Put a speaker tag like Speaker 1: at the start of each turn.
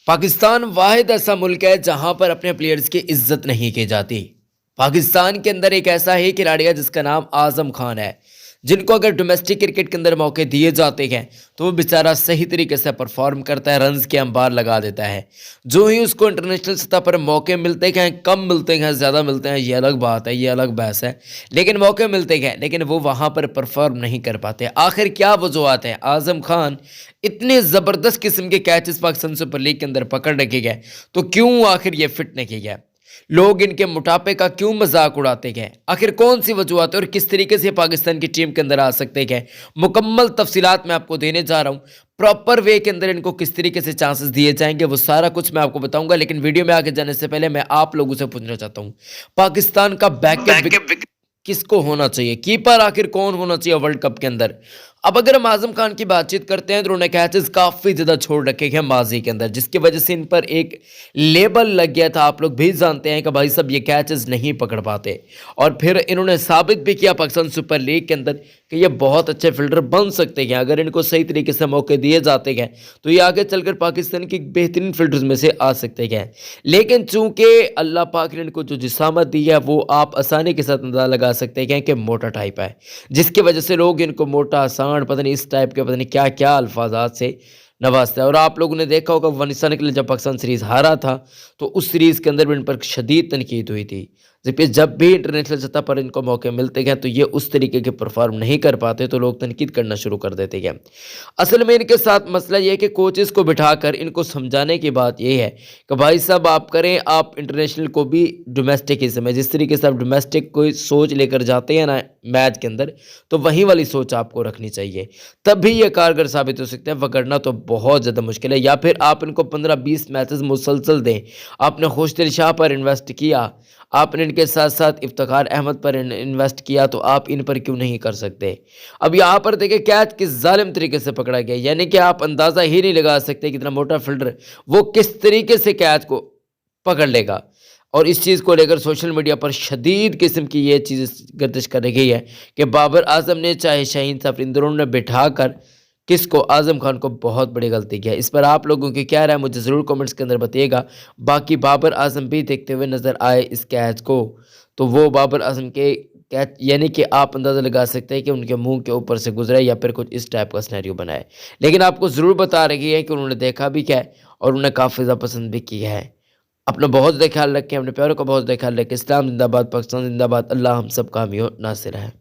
Speaker 1: पाकिस्तान वाहिद ऐसा मुल्क है जहां पर अपने प्लेयर्स की इज्जत नहीं की जाती। पाकिस्तान के अंदर एक ऐसा ही खिलाड़ी है जिसका नाम आजम खान है, जिनको अगर डोमेस्टिक क्रिकेट के अंदर मौके दिए जाते हैं तो वो बेचारा सही तरीके से परफॉर्म करता है, रन्स के अंबार लगा देता है। जो ही उसको इंटरनेशनल सतह पर मौके मिलते हैं, कम मिलते हैं ज़्यादा मिलते हैं, ये अलग बात है, ये अलग बहस है, लेकिन मौके मिलते हैं, लेकिन वो वहाँ पर परफॉर्म नहीं कर पाते। आखिर क्या वजूहत हैं? आजम खान इतने ज़बरदस्त किस्म के कैचेस पाकिस्तान सुपर लीग के अंदर पकड़ रखे गए, तो क्यों आखिर ये फिट नहीं गया? लोग इनके मोटापे का क्यों मजाक उड़ाते गए? आखिर कौन सी वजूहत है और किस तरीके से पाकिस्तान की टीम के अंदर आ सकते हैं? मुकम्मल तफसीलात मैं आपको देने जा रहा हूँ। प्रॉपर वे के अंदर इनको किस तरीके से चांसेस दिए जाएंगे वो सारा कुछ मैं आपको बताऊंगा, लेकिन वीडियो में आगे जाने से पहले मैं आप लोगों से पूछना चाहता हूँ, पाकिस्तान का बैकअप किसको होना चाहिए? कीपर आखिर कौन होना चाहिए वर्ल्ड कप के अंदर? अब अगर हम आजम खान की बातचीत करते हैं तो उन्होंने कैचेस काफ़ी ज़्यादा छोड़ रखे हैं माजी के अंदर, जिसकी वजह से इन पर एक लेबल लग गया था। आप लोग भी जानते हैं कि भाई साहब ये कैचेस नहीं पकड़ पाते, और फिर इन्होंने साबित भी किया पाकिस्तान सुपर लीग के अंदर कि ये बहुत अच्छे फील्डर बन सकते हैं। अगर इनको सही तरीके से मौके दिए जाते हैं तो ये आगे चलकर पाकिस्तान की बेहतरीन फील्डर्स में से आ सकते हैं। लेकिन चूंकि अल्लाह पाक ने इनको जो जिसामत दी है वो आप आसानी के साथ अंदाजा लगा सकते हैं कि मोटा टाइप है, जिसकी वजह से लोग इनको मोटा, आसान, पता नहीं इस टाइप के पता नहीं क्या क्या अल्फाजात से नवाजता है। और आप लोगों ने देखा होगा अफगानिस्तान के लिए जब पाकिस्तान सीरीज़ हारा था तो उस सीरीज़ के अंदर भी इन पर शदीद तनकीद हुई थी। जबकि जब भी इंटरनेशनल सतह पर इनको मौके मिलते हैं तो ये उस तरीके के परफॉर्म नहीं कर पाते, तो लोग तनकीद करना शुरू कर देते हैं। असल में इनके साथ मसला ये है कि कोचेस को बिठाकर इनको समझाने की बात यह है कि भाई साहब आप करें, आप इंटरनेशनल को भी डोमेस्टिक ही समय, जिस तरीके से आप डोमेस्टिक कोई सोच लेकर जाते हैं ना मैच के अंदर, तो वही वाली सोच आपको रखनी चाहिए, तब भी ये कारगर साबित हो सकते हैं, वगरना तो बहुत ज़्यादा मुश्किल है। या फिर आप इनको 15-20 मैचेस मुसलसल दें। आपने खुशदिल शाह पर इन्वेस्ट किया, आपने इनके साथ साथ इफ्तिखार अहमद पर इन्वेस्ट किया, तो आप इन पर क्यों नहीं कर सकते? अब यहाँ पर देखिए कैच किस जालिम तरीके से पकड़ा गया, यानी कि आप अंदाज़ा ही नहीं लगा सकते कि इतना मोटा फील्डर वो किस तरीके से कैच को पकड़ लेगा। और इस चीज़ को लेकर सोशल मीडिया पर शदीद किस्म की ये चीज़ गर्दिश कर रही है कि बाबर आजम ने चाहे शाहीन साफरीन दोनों ने बिठाकर किसको, आजम खान को बहुत बड़ी गलती किया। इस पर आप लोगों की क्या राय मुझे ज़रूर कमेंट्स के अंदर बताइएगा। बाकी बाबर आजम भी देखते हुए नज़र आए इस कैच को, तो वो बाबर आजम के कैच यानी कि आप अंदाज़ा लगा सकते हैं कि उनके मुंह के ऊपर से गुजरा या फिर कुछ इस टाइप का सिनेरियो बनाए। लेकिन आपको ज़रूर बता रही है कि उन्होंने देखा भी क्या है और उन्हें काफ़ी ज़्यादा पसंद भी किया है। अपना बहुत ज़्यादा ख्याल रखें, अपने प्यारों का बहुत ज़्यादा ख्याल रखें। इस्लाम जिंदाबाद, पाकिस्तान जिंदाबाद। अल्लाह हम सब का हामी हो नासिर है।